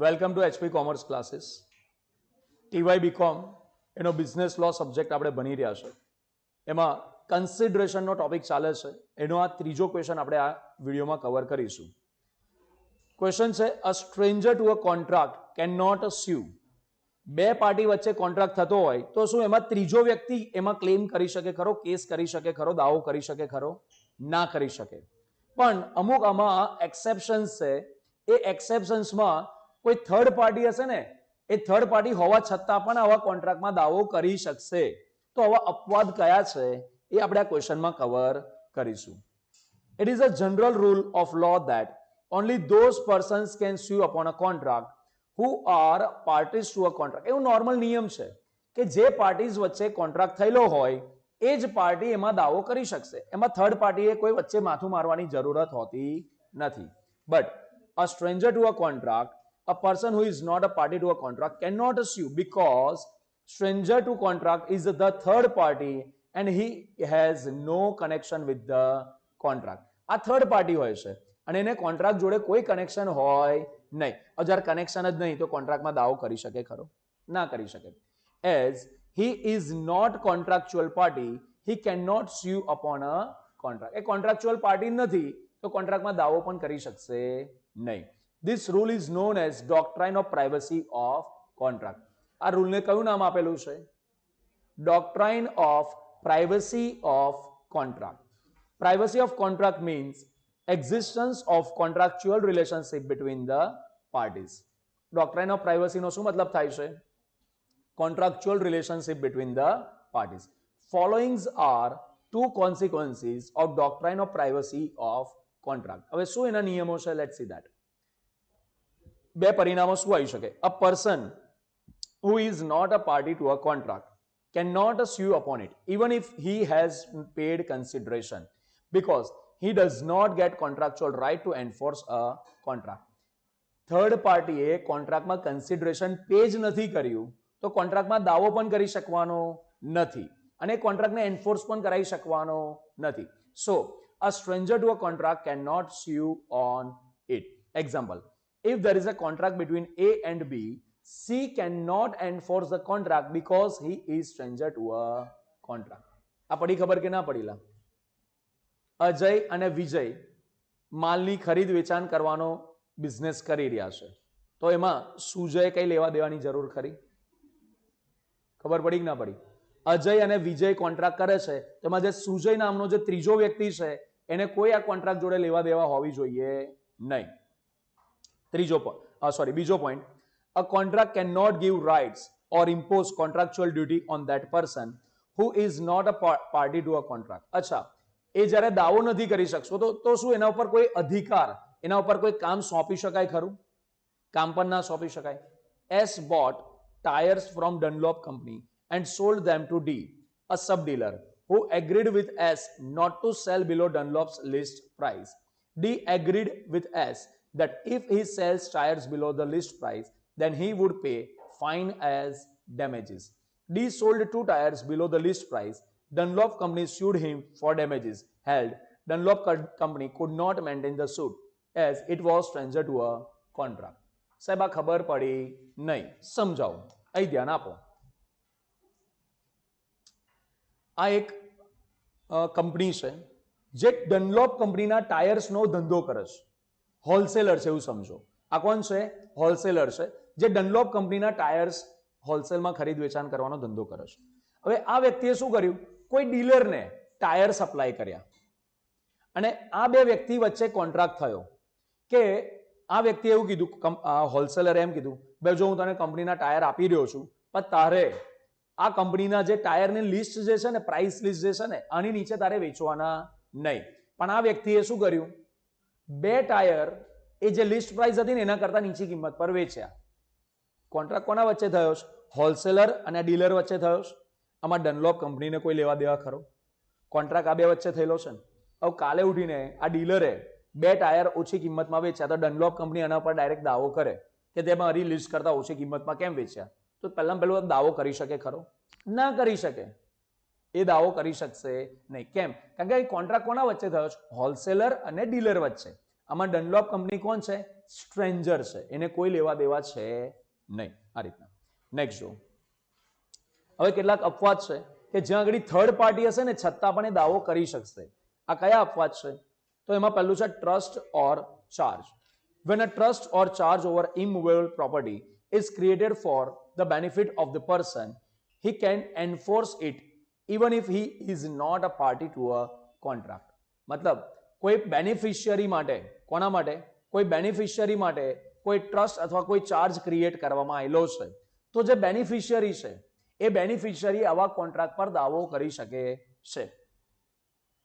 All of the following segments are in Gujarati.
Welcome to HP commerce classes. TY BCom એનો બિઝનેસ લો સબ્જેક્ટ આપણે ભણી રહ્યા છે. એમાં કન્સિડરેશનનો ટોપિક ચાલે છે. એનો આ ત્રીજો ક્વેશ્ચન આપણે આ વિડીયોમાં કવર કરીશું. ક્વેશ્ચન છે, a stranger to a contract can not sue. બે પાર્ટી વચ્ચે કોન્ટ્રાક્ટ થતો હોય તો શું એમાં ત્રીજો વ્યક્તિ એમાં ક્લેમ કરી શકે ખરો, કેસ કરી શકે ખરો, દાવો કરી શકે ખરો? ના કરી શકે. પણ અમુક આમાં એક્સેપ્શન્સ છે. એ એક્સેપ્શન્સમાં કોઈ થર્ડ પાર્ટી હશે ને, એ થર્ડ પાર્ટી હોવા છતાં પણ આવા કોન્ટ્રાક્ટમાં દાવો કરી શકશે. તો આવા અપવાદ કયા છે એ આપણે આ ક્વેશ્ચનમાં કવર કરીશું. It is a general rule of law that only those persons can sue upon a contract who are parties to a contract. એવું નોર્મલ નિયમ છે કે જે પાર્ટીઝ વચ્ચે કોન્ટ્રાક્ટ થયેલો હોય એ જ પાર્ટી એમાં દાવો કરી શકશે. એમાં થર્ડ પાર્ટીએ કોઈ વચ્ચે માથું મારવાની જરૂરત હોતી નથી. But a stranger to a contract, a person who is not a party to a contract cannot sue because stranger to contract is the third party and he has no connection with the contract. આ થર્ડ પાર્ટી હોય છે અને એને કોન્ટ્રાક્ટ જોડે કોઈ કનેક્શન હોય નહીં. જ્યારે કનેક્શન જ નહીં તો કોન્ટ્રાક્ટમાં દાવો કરી શકે ખરો? ના કરી શકે. As he is not contractual party, he cannot sue upon a contract. A contractual party નથી તો કોન્ટ્રાક્ટમાં દાવો પણ કરી શકશે નહીં. This rule is known as doctrine of privacy of contract. આ રૂલને કયું નામ આપેલું છે? Doctrine of privacy of contract. Privacy of contract means existence of contractual relationship between the parties. Doctrine of privacy નો શું મતલબ થાય છે? Contractual relationship between the parties. Following are two consequences of doctrine of privacy of contract. હવે શું એના નિયમો છે? Let's see that. બે પરિણામો શું આવી શકે? A person who is not a party to a contract cannot sue upon it even if he has paid consideration because he does not get contractual right to enforce a contract. Third પાર્ટીએ કોન્ટ્રાક્ટમાં કન્સિડરેશન પે જ નથી કર્યું તો કોન્ટ્રાક્ટમાં દાવો પણ કરી શકવાનો નથી અને કોન્ટ્રાક્ટને એન્ફોર્સ પણ કરાવી શકવાનો નથી. સો a stranger to a contract cannot sue on it. Example, if there is a contract between A and B, C cannot enforce the contract because he is stranger to a contract. આ પડી ખબર કે ના પડીલા? અજય અને વિજય માલની ખરીદ વેચાણ કરવાનો બિઝનેસ કરી રહ્યા છે. તો એમાં સુજય કઈ લેવા દેવાની જરૂર ખરી? ખબર પડી કે ના પડી? અજય અને વિજય કોન્ટ્રાક્ટ કરે છે તેમાં જે સુજય નામનો જે ત્રીજો વ્યક્તિ છે એને કોઈ આ કોન્ટ્રાક્ટ જોડે લેવા દેવા હોવી જોઈએ નહીં. બીજો point, a contract cannot give rights or impose contractual duty on that person who is not a party to a contract. અચ્છા, એ જ્યારે દાવો નથી કરી શકશો તો શું એના ઉપર કોઈ અધિકાર, એના ઉપર કોઈ કામ સોંપી શકાય ખરું? કામ પણ ના સોંપી શકાય. S bought tires from Dunlop company and sold them to D, a sub-dealer, who agreed with S not to sell below Dunlop's list price. D agreed with S that if he sells tires below the list price, then he would pay fine as damages. D sold 2 tires below the list price. Dunlop company sued him for damages. Held, Dunlop company could not maintain the suit as it was stranger to a contract. સાહેબ આ ખબર પડી નહીં, સમજાવો, અહીં ધ્યાન આપો. આ એક કંપની છે જે ડનલોપ કંપનીના ટાયર્સનો ધંધો કરે છે. હોલસેલર છે એવું સમજો. આ કોણ છે? હોલસેલર છે જે ડનલોપ કંપનીના ટાયર્સ હોલસેલમાં ખરીદ વેચાણ કરવાનો ધંધો કરે છે. હવે આ વ્યક્તિએ શું કર્યું? કોઈ ડીલરને ટાયર સપ્લાય કર્યા અને આ બે વ્યક્તિ વચ્ચે કોન્ટ્રાક્ટ થયો કે આ વ્યક્તિએ એવું કીધું, હોલસેલરે એમ કીધું, ભાઈ જો હું તને કંપનીના ટાયર આપી રહ્યો છું પણ તારે આ કંપનીના જે ટાયરની લિસ્ટ જે છે ને, પ્રાઇસ લિસ્ટ જે છે ને, આની નીચે તારે વેચવાના નહીં. પણ આ વ્યક્તિએ શું કર્યું? બે ટાયર એ જે લિસ્ટ પ્રાઇસ હતી ને એના કરતા નીચી કિંમત પર વેચ્યા. કોન્ટ્રાક્ટ કોના વચ્ચે થયો છે? હોલસેલર અને ડીલર વચ્ચે થયો છે. આમાં ડનલોપ કંપનીને કોઈ લેવા દેવા ખરો? કોન્ટ્રાક્ટ આ બે વચ્ચે થયેલો છે ને. હવે કાલે ઉઠીને આ ડીલરે બે ટાયર ઓછી કિંમતમાં વેચ્યા તો ડનલોપ કંપની આના પર ડાયરેક્ટ દાવો કરે કે તે મારી લિસ્ટ કરતા ઓછી કિંમતમાં કેમ વેચ્યા? તો પહેલું દાવો કરી શકે ખરો? ના કરી શકે. એ દાવો કરી શકશે નહીં. કેમ? કારણ કે કોન્ટ્રાક્ટ કોના વચ્ચે થયો છે? હોલસેલર અને ડીલર વચ્ચે. આમાં ડનલોપ કંપની કોણ છે? સ્ટ્રેન્જર છે, એને કોઈ લેવા દેવા છે નહીં. આ રીતના. નેક્સ્ટ જો, હવે કેટલાક અપવાદ છે કે જ્યાં આગળ થર્ડ પાર્ટી હશે ને છતાં પણ એ દાવો કરી શકશે. આ કયા અપવાદ છે? તો એમાં પહેલું છે trust or charge. When a trust or charge over immovable property is created for the benefit of the person, he can enforce it even if he is not a party to a contract. મતલબ કોઈ બેનિફિશિયરી માટે, કોના માટે? કોઈ બેનિફિશિયરી માટે કોઈ ટ્રસ્ટ અથવા કોઈ ચાર્જ ક્રિએટ કરવામાં આવેલો છે, તો જે બેનિફિશિયરી છે એ બેનિફિશિયરી આવા કોન્ટ્રાક્ટ પર દાવો કરી શકે છે.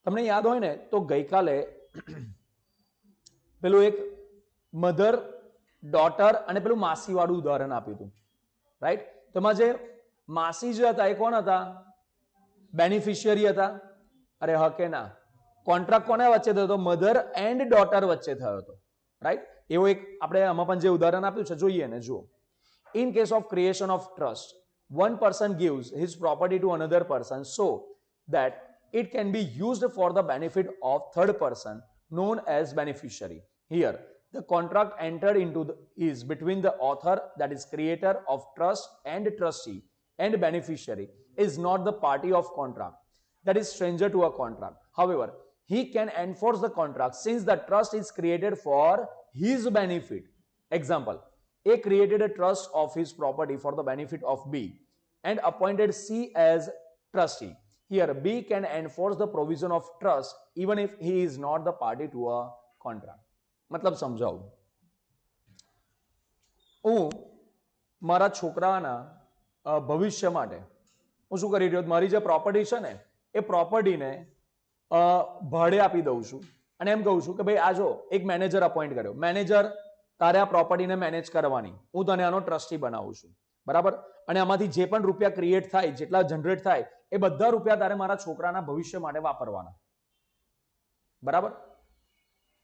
તમને યાદ હોય ને તો ગઈકાલે પેલું એક મધર ડોટર અને પેલું માસી વાળું ઉદાહરણ આપ્યું હતું, રાઈટ? તો એમાં જે માસી જે હતા એ કોણ હતા? બેનિફિશિયરી હતા. અરે હ કે ના? કોન્ટ્રાક્ટ કોના વચ્ચે થયો હતો? મધર એન્ડ ડોટર વચ્ચે થયો હતો, રાઈટ? એવું એક આપણે આમાં પણ જે ઉદાહરણ આપ્યું છે જોઈએ ને, જુઓ. In case of creation of trust, one person gives his property to another person so that it can be used for the benefit of third person known as beneficiary. Here the contract entered into is between the author, that is creator of trust, and trustee, and beneficiary is not the party of contract, that is stranger to a contract. However, he can enforce the contract since the trust is created for his benefit. Example, A created a trust of his property for the benefit of B and appointed C as trustee. Here B can enforce the provision of trust even if he is not the party to a contract. મતલબ સમજાવું, હું મારા છોકરાના ભવિષ્ય માટે હું શું કરી રહ્યો? મારી જે પ્રોપર્ટી છે ને એ પ્રોપર્ટીને ભાડે આપી દઉં છું અને એમ કહું છું કે ભાઈ આ જો એક મેનેજર અપોઇન્ટ કર્યો, મેનેજર તારે આ પ્રોપર્ટીને મેનેજ કરવાની, હું તને આનો ટ્રસ્ટી બનાવું છું, બરાબર? અને આમાંથી જે પણ રૂપિયા ક્રિએટ થાય, જેટલા જનરેટ થાય એ બધા રૂપિયા તારે મારા છોકરાના ભવિષ્ય માટે વાપરવાના, બરાબર?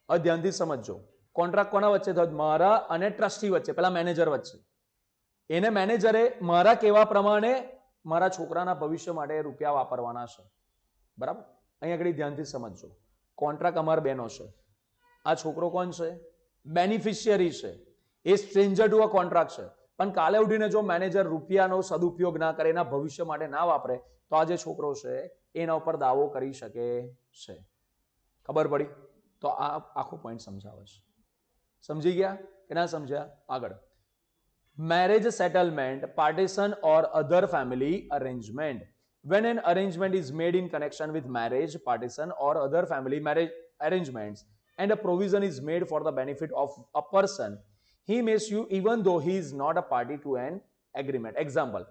હવે ધ્યાનથી સમજજો, કોન્ટ્રાક્ટ કોના વચ્ચે થયો? મારા અને ટ્રસ્ટી વચ્ચે, પેલા મેનેજર વચ્ચે. એને મેનેજરે મારા કહેવા પ્રમાણે મારા છોકરાના ભવિષ્ય માટે રૂપિયા વાપરવાના છે, બરાબર? અહીં આગળ ધ્યાનથી સમજજો, કોન્ટ્રાક્ટ અમારા બેનો છે, આ છોકરો કોણ છે? બેનિફિશિયરી છે, એ સ્ટ્રેન્જર ટુ અ કોન્ટ્રાક્ટ છે. પણ કાલે ઉઠીને જો મેનેજર રૂપિયાનો સદુપયોગ ના કરે, એના ભવિષ્ય માટે ના વાપરે, તો આ જે છોકરો છે એના ઉપર દાવો કરી શકે છે. ખબર પડી? તો આ આખો પોઈન્ટ સમજાવે છે. સમજી ગયા કે ના સમજ્યા? આગળ, marriage settlement, partition or other family arrangement. When an arrangement is made in connection with marriage, partition or other family marriage arrangements and a provision is made for the benefit of a person, he may sue even though he is not a party to an agreement. Example,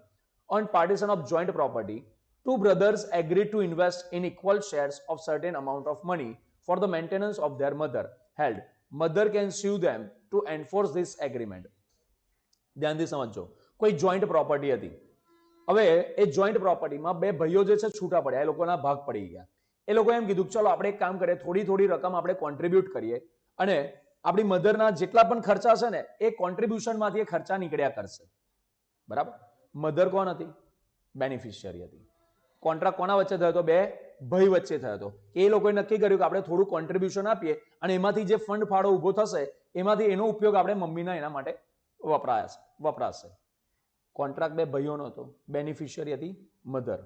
on partition of joint property, two brothers agreed to invest in equal shares of certain amount of money for the maintenance of their mother held. Mother can sue them to enforce this agreement. ધ્યાનથી સમજો, કોઈ જોઈન્ટ પ્રોપર્ટી હતી. હવે એ જોઈન્ટ પ્રોપર્ટીમાં બે ભાઈઓ જે છે છૂટા પડ્યા, એ લોકોના ભાગ પડી ગયા. એ લોકો એમ કીધું ચલો આપણે એક કામ કરીએ, થોડી થોડી રકમ આપણે કોન્ટ્રીબ્યુટ કરીએ અને આપણી મધરના જેટલા પણ ખર્ચા છે ને એ કોન્ટ્રીબ્યુશનમાંથી એ ખર્ચા નીકળ્યા કરશે, બરાબર? મધર કોણ હતી? બેનિફિશિયરી હતી. કોન્ટ્રાક્ટ કોના વચ્ચે થયો હતો? બે ભાઈ વચ્ચે થયો હતો. એ લોકોએ નક્કી કર્યું કે આપણે થોડું કોન્ટ્રીબ્યુશન આપીએ અને એમાંથી જે ફંડ ફાળો ઊભો થશે એમાંથી એનો ઉપયોગ આપણે મમ્મીના એના માટે વપરાશે. કોન્ટ્રાક્ટ બે ભાઈઓનો હતો, બેનિફિશિયરી હતી મધર.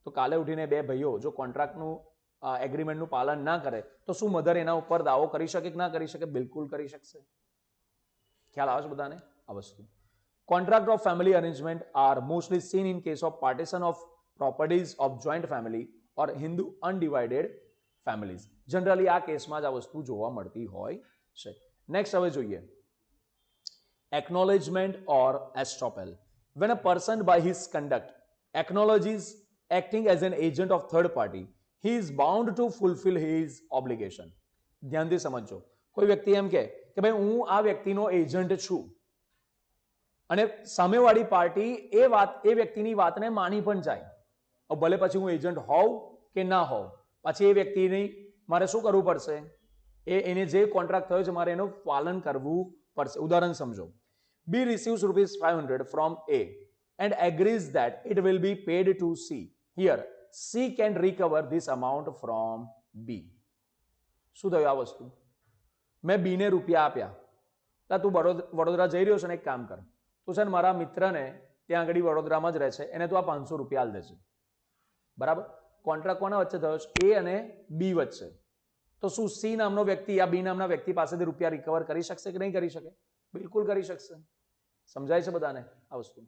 તો કાલે ઉઠીને બે ભાઈઓ જો કોન્ટ્રાક્ટનું એગ્રીમેન્ટનું પાલન ના કરે તો શું મધર એના ઉપર દાવો કરી શકે કે ના કરી શકે? બિલકુલ કરી શકશે. ખ્યાલ આવે છે બધાને આ વસ્તુ? Contract of family arrangement are mostly seen in case of partition of properties of joint family or Hindu undivided families. Generally આ કેસમાં જ આ વસ્તુ જોવા મળતી હોય છે. નેક્સ્ટ હવે જોઈએ, acknowledgement or estoppel. When a person by his conduct acknowledges acting as an agent of third party, he is bound to fulfill his obligation. ધ્યાનથી સમજો, કોઈ વ્યક્તિ એમ કે ભાઈ હું આ વ્યક્તિનો એજન્ટ છું અને સામેવાળી પાર્ટી એ વ્યક્તિની વાતને માની પણ જાય, ભલે પછી હું એજન્ટ હોઉં કે ના હોઉં, પછી એ વ્યક્તિની મારે શું કરવું પડશે? એને જે કોન્ટ્રાક્ટ થયો છે મારે એનું પાલન કરવું પડશે. ઉદાહરણ સમજો, B receives ₹500 from A and agrees that it will be paid to C. Here C can recover this amount from B. શું થયું આ વસ્તુ? મેં બીને રૂપિયા આપ્યા, એટલે તું વડોદરા જઈ રહ્યો છે ને, એક કામ કર, તું છે ને મારા મિત્રને ત્યાં આગળ વડોદરામાં જ રહે છે, એને તું આ 500 રૂપિયા આલ દેજે. બરાબર. કોન્ટ્રાક્ટ કોના વચ્ચે થયો છે? એ અને બી વચ્ચે. તો શું સી નામનો વ્યક્તિ આ બી નામના વ્યક્તિ પાસેથી રૂપિયા રિકવર કરી શકશે કે નહીં કરી શકે? બિલકુલ કરી શકશે. સમજાય છે બધાને આ વસ્તુ?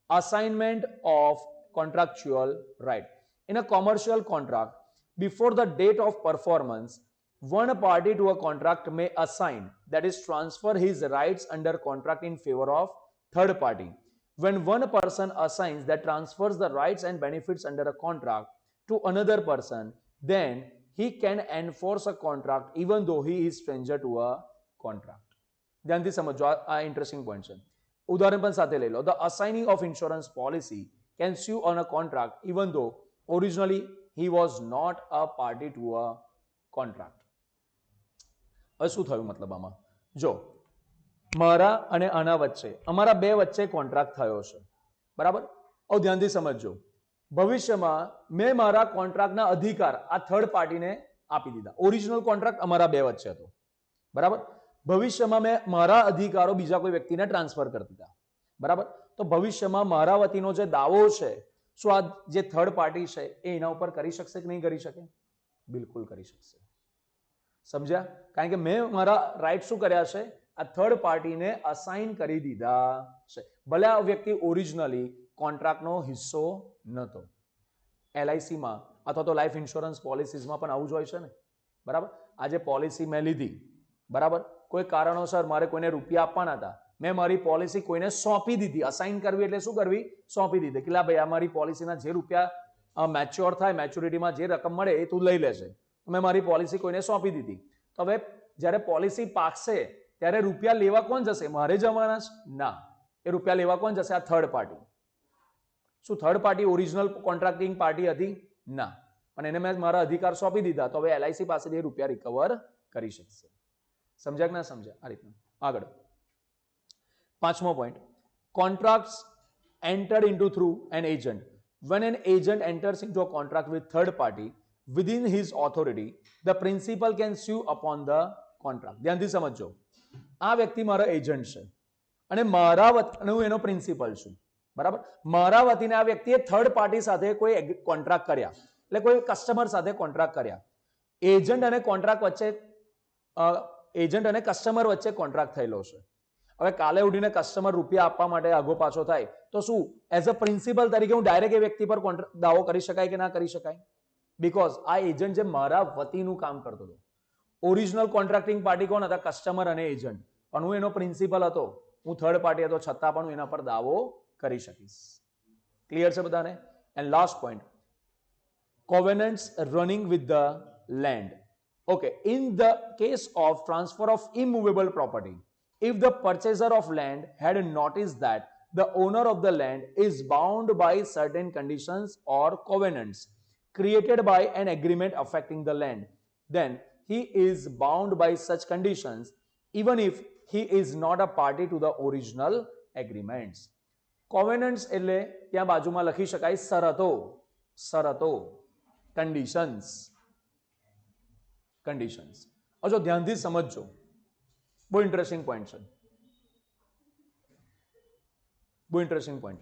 Assignment of contractual right. In a commercial contract, before the date of performance, one party to a contract may assign, that is, transfer his rights under contract in favor of third party. When one person assigns that transfers the rights and benefits under a contract to another person, then he can enforce a contract even though he is stranger to a contract. ધ્યાનથી સમજો, આ ઇન્ટરેસ્ટિંગ પોઈન્ટ છે. ઉદાહરણ પણ સાથે લઈ લો. The assigning of insurance policy can sue on a contract even though originally he was not a party to a contract. હવે શું થયું મતલબ આમાં? જો મારા અને આના વચ્ચે, અમારા બે વચ્ચે કોન્ટ્રાક્ટ થયો છે, બરાબર? હવે ધ્યાનથી સમજજો, ભવિષ્યમાં મેં મારા કોન્ટ્રાક્ટના અધિકાર આ થર્ડ પાર્ટીને આપી દીધા. ઓરિજિનલ કોન્ટ્રાક્ટ અમારા બે વચ્ચે હતો, બરાબર? ભવિષ્યમાં મેં મારા અધિકારો બીજા કોઈ વ્યક્તિને ટ્રાન્સફર કરી દીધા, બરાબર? તો ભવિષ્યમાં મારા વતીનો જે દાવો છે, શું આ જે થર્ડ પાર્ટી છે એ એના ઉપર કરી શકશે કે નહીં કરી શકે? બિલકુલ કરી શકશે. સમજ્યા? કારણ કે મેં મારા રાઇટ શું કર્યા છે? આ થર્ડ પાર્ટીને અસાઇન કરી દીધા છે. ભલે આ વ્યક્તિ ઓરિજિનલી કોન્ટ્રાક્ટનો હિસ્સો નહોતો. LICમાં અથવા તો લાઈફ ઇન્સ્યોરન્સ પોલિસીઝમાં પણ આવું જ હોય છે ને, બરાબર? આજે પોલિસી મેં લીધી, બરાબર? કોઈ કારણોસર મારે કોઈને રૂપિયા આપવાના હતા, મેં મારી પોલિસી કોઈને સોંપી દીધી. અસાઇન કરવી એટલે શું કરવી? સોંપી દીધી. કે ભાઈ આ મારી પોલિસીના જે રૂપિયા મેચ્યોર થાય, મેચ્યોરિટીમાં જે રકમ મળે એ તું લઈ લેશે. મેં મારી પોલિસી કોઈને સોંપી દીધી. તો હવે જ્યારે પોલિસી પાકશે ત્યારે રૂપિયા લેવા કોણ જશે? મારે જવાના છે? ના, એ રૂપિયા લેવા કોણ જશે? આ થર્ડ પાર્ટી. શું third party original contracting party હતી? ના, પણ એને મેં મારા અધિકાર સોંપી દીધા. તો હવે LIC પાસેથી એ રૂપિયા રિકવર કરી શકશે. સમજ્યા કે ના સમજ્યા? આ રીતના. આગળ પાંચમો point, contracts entered into through an agent. When an agent enters into a contract with third party within his authority, the principal can sue upon the contract. ધ્યાનથી સમજો, આ વ્યક્તિ મારો એજન્ટ છે અને મારા વતી હું એનો પ્રિન્સિપલ છું, બરાબર? મારા વતીને આ વ્યક્તિએ થર્ડ પાર્ટી સાથે કોઈ કોન્ટ્રાક્ટ કર્યા, એટલે કોઈ કસ્ટમર સાથે કોન્ટ્રાક્ટ કર્યા. એજન્ટ અને કોન્ટ્રાક્ટ વચ્ચે, એજન્ટ અને કસ્ટમર વચ્ચે કોન્ટ્રાક્ટ થયેલો છે. હવે કાલે ઉઠીને કસ્ટમર રૂપિયા આપવા માટે આગો પાછો થાય તો શું એઝ અ પ્રિન્સિપલ તરીકે હું ડાયરેક્ટ એ વ્યક્તિ પર દાવો કરી શકાય કે ના કરી શકાય? બીકોઝ આ એજન્ટ જે મારા વતીનું કામ કરતો હતો. ઓરિજિનલ કોન્ટ્રાક્ટિંગ પાર્ટી કોણ હતા? કસ્ટમર અને એજન્ટ. પણ હું એનો પ્રિન્સિપલ હતો, હું થર્ડ પાર્ટી હતો, છતાં પણ હું એના પર દાવો કરી શકીશ. ક્લિયર છે બધાને? And last point, covenants running with the land. Okay, in the case of transfer of immovable property, if the purchaser of land had noticed that the owner of the land is bound by certain conditions or covenants created by an agreement affecting the land, then he is bound by such conditions even if he is not a party to the original agreements. Covenants એટલે ત્યાં બાજુમાં લખી શકાય શરતો, શરતો, conditions, conditions. હવે જો ધ્યાનથી સમજજો, બહુ ઇન્ટરેસ્ટિંગ પોઈન્ટ છે, બહુ ઇન્ટરેસ્ટિંગ પોઈન્ટ.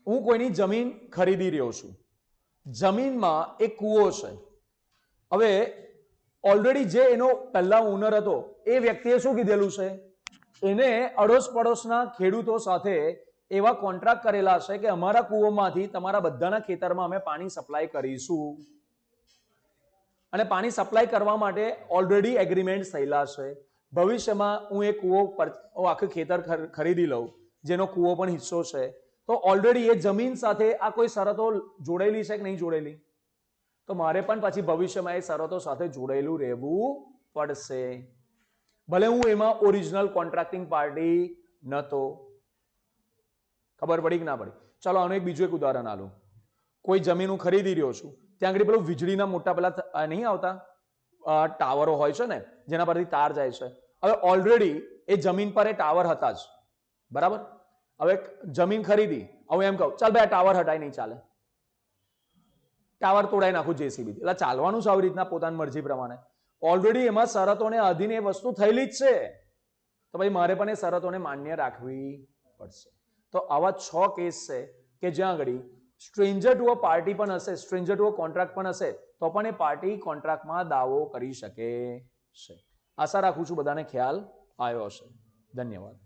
હું કોઈની જમીન ખરીદી રહ્યો છું, જમીનમાં એક કૂવો છે. હવે ઓલરેડી જે એનો પહેલા ઓનર હતો એ વ્યક્તિએ શું કીધેલું છે? એને અડોશ પડોશના ખેડૂતો સાથે એવા કોન્ટ્રાક્ટ કરેલા છે કે અમારા કૂવોમાંથી તમારા બધાના ખેતરમાં અમે પાણી સપ્લાય કરીશું. અને પાણી સપ્લાય કરવા માટે ઓલરેડી એગ્રીમેન્ટ થયેલા છે. ભવિષ્યમાં હું એ કૂવો આખું ખેતર ખરીદી લઉં, જેનો કૂવો પણ હિસ્સો છે, તો ઓલરેડી એ જમીન સાથે આ કોઈ શરતો જોડેલી છે કે નહીં જોડેલી? તો મારે પણ પછી ભવિષ્યમાં એ શરતો સાથે જોડેલું રહેવું પડશે, ભલે હું એમાં ઓરિજિનલ કોન્ટ્રાક્ટિંગ પાર્ટી નતો. ખબર પડી કે ના પડી? ચાલો આનું એક બીજું એક ઉદાહરણ આલું. કોઈ જમીન હું ખરીદી રહ્યો છું, ત્યાં આગળ પેલું વીજળીના મોટા પેલા નહીં આવતા ટાવરો હોય છે ને, જેના પરથી તાર જાય છે. હવે ઓલરેડી એ જમીન પર એ ટાવર હતા જ, બરાબર? હવે જમીન ખરીદી, હવે એમ કહું ચાલ ભાઈ આ ટાવર હટાય, નહીં ચાલે, ટાવર તોડાઈ નાખું JCB. એટલે ચાલવાનું છે આવી રીતના પોતાની મરજી પ્રમાણે. ઓલરેડી એમાં શરતોને અધીન એ વસ્તુ થયેલી જ છે, તો ભાઈ મારે પણ એ શરતોને માન્ય રાખવી પડશે. તો આવા 6 કેસ છે કે જ્યાં આગળ સ્ટ્રેન્જર ટુ અ પાર્ટી પણ હશે, સ્ટ્રેન્જર ટુ અ કોન્ટ્રાક્ટ પણ હશે, તો પણ એ પાર્ટી કોન્ટ્રાક્ટમાં દાવો કરી શકે છે. આશા રાખું છું બધાને ખ્યાલ આવ્યો હશે. ધન્યવાદ.